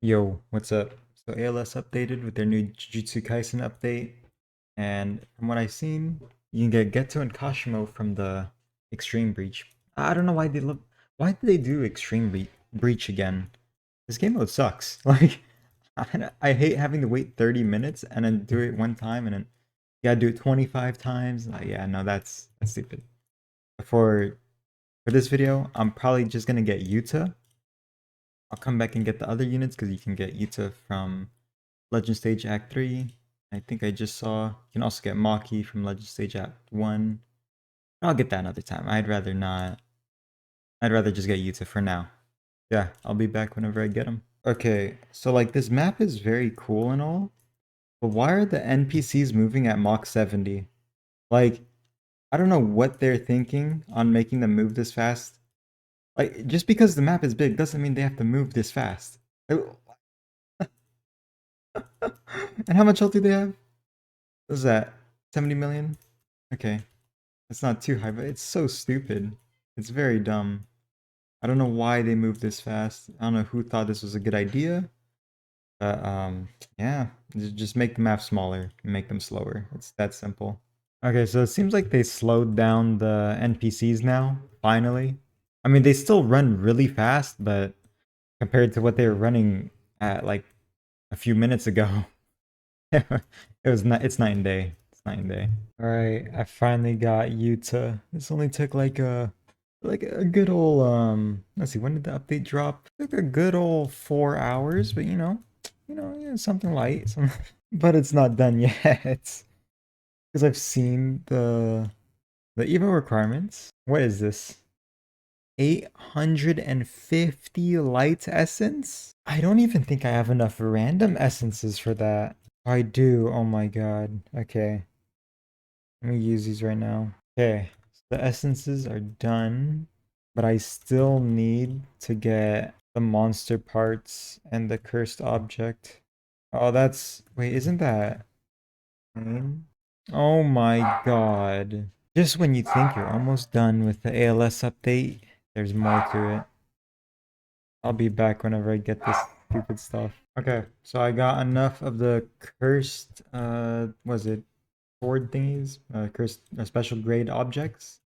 Yo, what's up? So ALS updated with their new Jujutsu Kaisen update, and from what I've seen, you can get Geto and Kashimo from the Extreme Breach. I don't know why they look. Why did they do Breach again? This game mode sucks. Like, I hate having to wait 30 minutes and then do it one time and then you gotta do it 25 times. Yeah, no, that's stupid. For for this video, I'm probably just gonna get Yuta. I'll come back and get the other units because you can get Yuta from Legend Stage Act 3. I think I just saw. You can also get Maki from Legend Stage Act 1. I'll get that another time. I'd rather not. I'd rather just get Yuta for now. Yeah, I'll be back whenever I get them. Okay, so like this map is very cool and all, but why are the NPCs moving at Mach 70? Like, I don't know what they're thinking on making them move this fast. Like, just because the map is big doesn't mean they have to move this fast. And how much health do they have? What is that? 70 million? Okay. It's not too high, but it's so stupid. It's very dumb. I don't know why they moved this fast. I don't know who thought this was a good idea. But yeah, just make the map smaller and make them slower. It's that simple. Okay, so it seems like they slowed down the NPCs now, finally. I mean, they still run really fast, but compared to what they were running at like a few minutes ago, it's night and day. It's night and day. All right, I finally got Yuta. This only took like a good old let's see, when did the update drop? Took a good old 4 hours, but yeah, something light. But it's not done yet. Because I've seen the Evo requirements. What is this? 850 light essence? I don't even think I have enough random essences for that. I do. Oh my god. Okay. Let me use these right now. Okay. So the essences are done, but I still need to get the monster parts and the cursed object. Oh, that's... Wait, isn't that... Oh my god. Just when you think you're almost done with the ALS update, there's more to it. I'll be back whenever I get this stupid stuff. Okay, so I got enough of the cursed, was it sword thingies? Cursed special grade objects.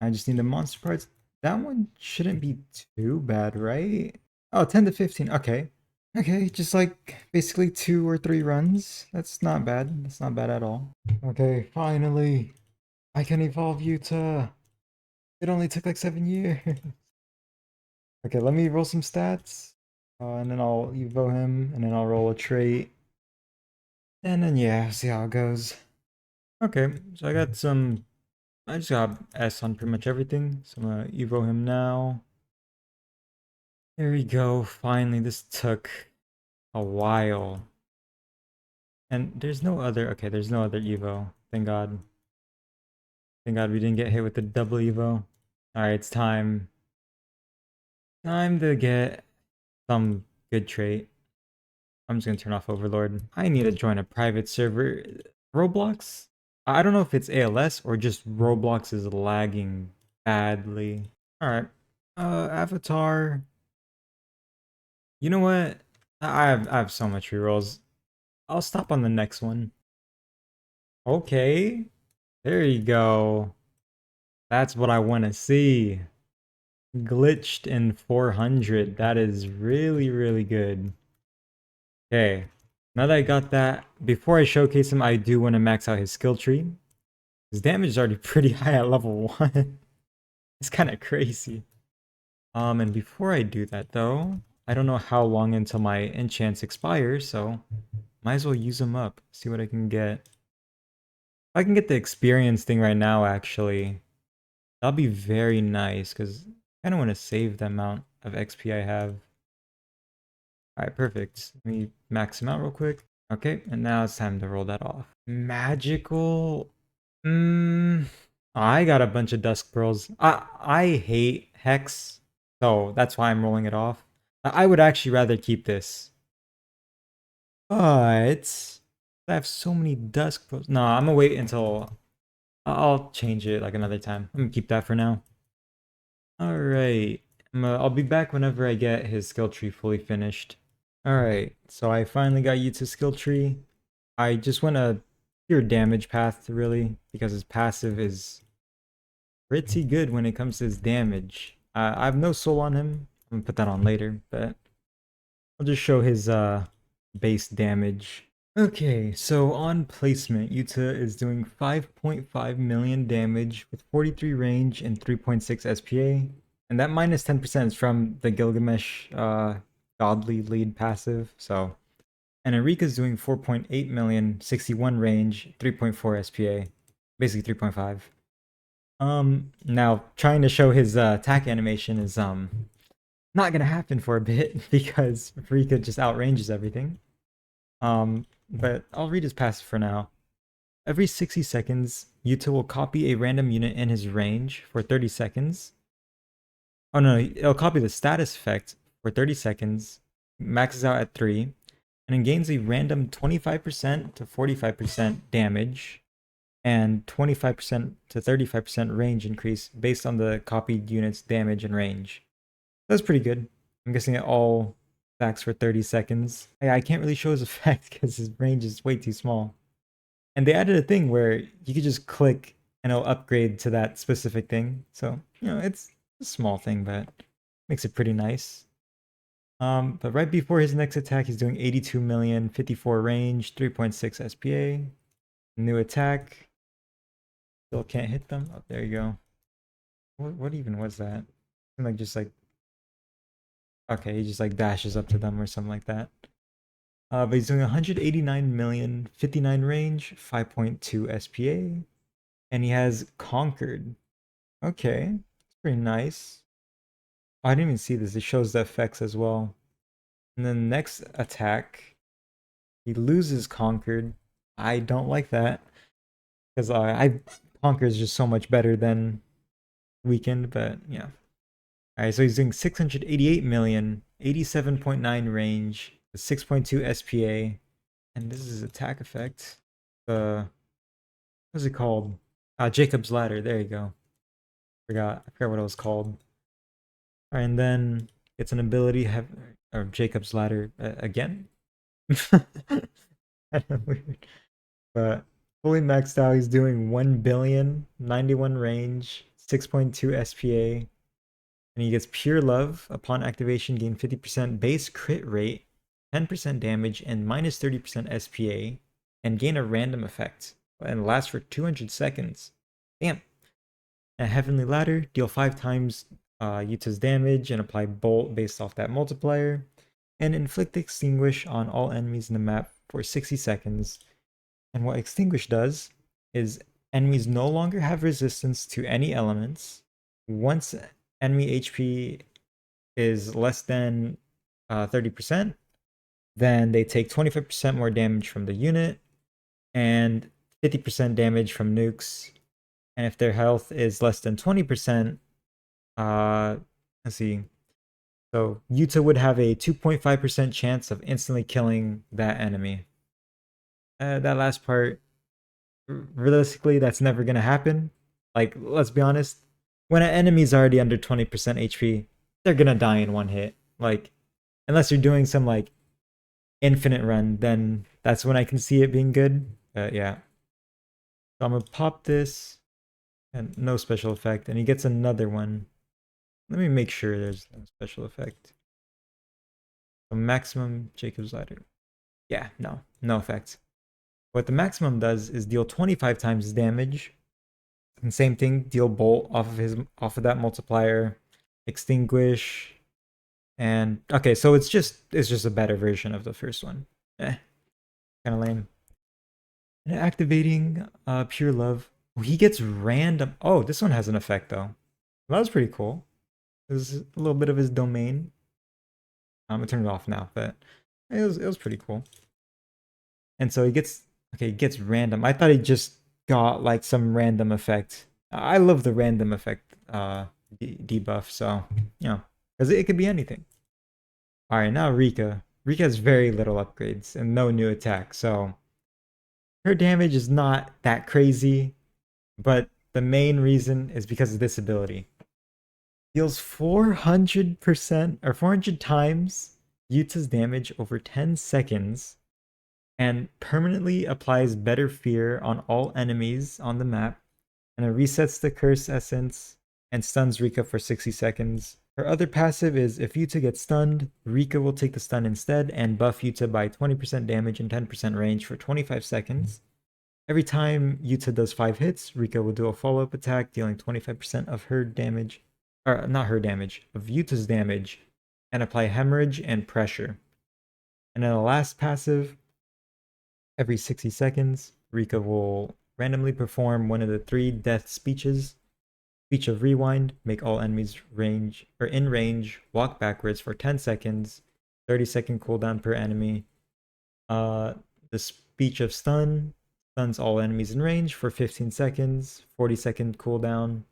I just need the monster parts. That one shouldn't be too bad, right? Oh, 10 to 15. Okay. Okay, just like basically 2 or 3 runs. That's not bad. That's not bad at all. Okay, finally. I can evolve Yuta. It only took like 7 years. Okay, let me roll some stats. And then I'll evo him, and then I'll roll a trait. And then yeah, see how it goes. Okay, so I just got S on pretty much everything. So I'm gonna evo him now. There we go. Finally, this took a while. And there's no other, okay, there's no other evo. Thank God. Thank God we didn't get hit with the double evo. Alright, it's time. Time to get some good trait. I'm just gonna turn off Overlord. I need to join a private server. Roblox? I don't know if it's ALS or just Roblox is lagging badly. Alright. Avatar. You know what? I have so much rerolls. I'll stop on the next one. Okay. There you go. That's what I want to see. Glitched in 400. That is really, really good. Okay. Now that I got that, before I showcase him, I do want to max out his skill tree. His damage is already pretty high at level 1. It's kind of crazy. And before I do that though, I don't know how long until my enchants expire, so might as well use them up. See what I can get. I can get the experience thing right now, actually. That'll be very nice, because I kind of want to save the amount of XP I have. Alright, perfect. Let me max him out real quick. Okay, and now it's time to roll that off. Magical? I got a bunch of Dusk Pearls. I hate Hex, so that's why I'm rolling it off. I would actually rather keep this. But I have so many Dusk Pearls. No, I'm gonna wait until I'll change it like another time. I'm gonna keep that for now. Alright. I'll be back whenever I get his skill tree fully finished. Alright, so I finally got Yuta's skill tree. I just went a pure damage path, really, because his passive is pretty good when it comes to his damage. I have no soul on him. I'm gonna put that on later, but I'll just show his base damage. Okay, so on placement, Yuta is doing 5.5 million damage with 43 range and 3.6 SPA. And that minus 10% is from the Gilgamesh Godly lead passive. So, and Enrica's doing 4.8 million, 61 range, 3.4 SPA, basically 3.5. Now trying to show his attack animation is not gonna happen for a bit because Rika just outranges everything. But I'll read his passive for now. Every 60 seconds, Yuta will copy a random unit in his range for 30 seconds. Oh no, it'll copy the status effect for 30 seconds, maxes out at 3, and it gains a random 25% to 45% damage and 25% to 35% range increase based on the copied unit's damage and range. That's pretty good. I'm guessing it all stacks for 30 seconds. I can't really show his effect because his range is way too small. And they added a thing where you could just click and it'll upgrade to that specific thing. So, it's a small thing, but makes it pretty nice. But right before his next attack, he's doing 82 million, 54 range, 3.6 SPA. New attack. Still can't hit them. Oh, there you go. What even was that? Like just like okay, he just like dashes up to them or something like that. But he's doing 189 million, 59 range, 5.2 SPA, and he has Conquered. Okay, it's pretty nice. Oh, I didn't even see this. It shows the effects as well. And then next attack, he loses Conquered. I don't like that because I Conquer is just so much better than Weakened. But yeah. All right, so he's doing 688 million, 87.9 range, 6.2 SPA, and this is attack effect. What's it called? Jacob's Ladder. There you go. I forgot what it was called. All right, and then it's an ability have or Jacob's Ladder again. Weird. But fully maxed out, he's doing 1 billion, 91 range, 6.2 SPA, and he gets Pure Love. Upon activation, gain 50% base crit rate, 10% damage, and minus 30% SPA, and gain a random effect, and lasts for 200 seconds. Damn. A Heavenly Ladder, deal 5 times Yuta's damage and apply Bolt based off that multiplier, and inflict Extinguish on all enemies in the map for 60 seconds. And what Extinguish does is enemies no longer have resistance to any elements. Once enemy HP is less than 30%, then they take 25% more damage from the unit and 50% damage from nukes. And if their health is less than 20%, let's see. So Yuta would have a 2.5% chance of instantly killing that enemy. That last part, realistically, that's never gonna happen. Like, let's be honest, when an enemy's already under 20% HP, they're gonna die in one hit. Like, unless you're doing some like infinite run, then that's when I can see it being good. Yeah. So I'm gonna pop this, and no special effect, and he gets another one. Let me make sure there's no special effect. So maximum Jacob's Ladder. Yeah, no effect. What the maximum does is deal 25 times his damage. And same thing, deal Bolt off of that multiplier, Extinguish, and okay, so it's just a better version of the first one. Kind of lame. And activating Pure Love. Oh, he gets random. Oh, this one has an effect though. That was pretty cool. This is a little bit of his domain. I'm gonna turn it off now, but it was pretty cool. And so he gets random. I thought he just got like some random effect. I love the random effect debuff, so because it could be anything. All right, now Rika. Rika has very little upgrades and no new attack, so her damage is not that crazy, but the main reason is because of this ability. Deals 400% or 400 times Yuta's damage over 10 seconds and permanently applies Better Fear on all enemies on the map, and it resets the curse essence and stuns Rika for 60 seconds. Her other passive is if Yuta gets stunned, Rika will take the stun instead and buff Yuta by 20% damage and 10% range for 25 seconds. Every time Yuta does 5 hits, Rika will do a follow-up attack, dealing 25% of her damage, or not her damage, of Yuta's damage, and apply Hemorrhage and Pressure. And then the last passive, every 60 seconds, Rika will randomly perform one of the 3 death speeches. Speech of Rewind, make all enemies range or in range walk backwards for 10 seconds, 30-second cooldown per enemy. The Speech of Stun, stuns all enemies in range for 15 seconds, 40-second cooldown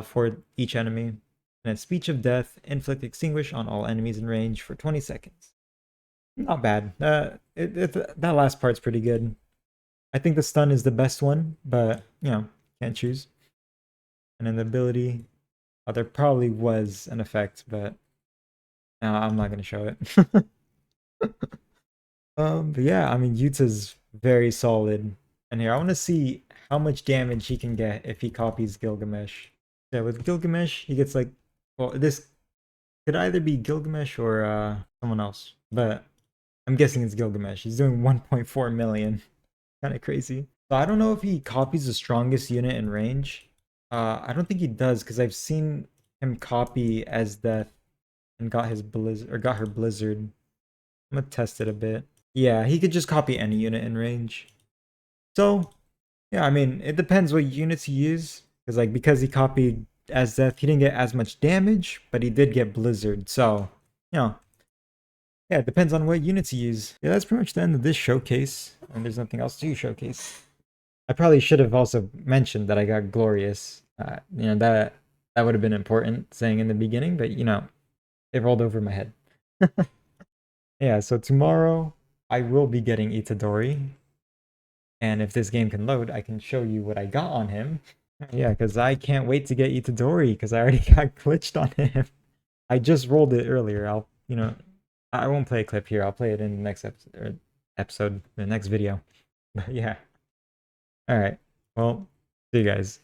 for each enemy. And then Speech of Death, inflict extinguish on all enemies in range for 20 seconds. Not bad. That last part's pretty good. I think the stun is the best one, but can't choose. And then the ability, there probably was an effect, but no, I'm not gonna show it. But yeah, I mean Yuta's very solid. And here I want to see how much damage he can get if he copies Gilgamesh. Yeah, with Gilgamesh, he gets like, well, this could either be Gilgamesh or someone else, but I'm guessing it's Gilgamesh. He's doing 1.4 million. Kind of crazy. So I don't know if he copies the strongest unit in range. I don't think he does because I've seen him copy as Death and got his blizzard or got her blizzard. I'm gonna test it a bit. Yeah, he could just copy any unit in range. So yeah, I mean it depends what units he use. Because he copied as Death, he didn't get as much damage, but he did get blizzard. So yeah, it depends on what units you use. Yeah, that's pretty much the end of this showcase. And there's nothing else to showcase. I probably should have also mentioned that I got Glorious. That would have been important saying in the beginning, but it rolled over my head. Yeah, so tomorrow I will be getting Itadori. And if this game can load, I can show you what I got on him. Yeah, because I can't wait to get Itadori because I already got glitched on him. I just rolled it earlier. I won't play a clip here. I'll play it in the next episode, the next video. But yeah. All right. Well, see you guys.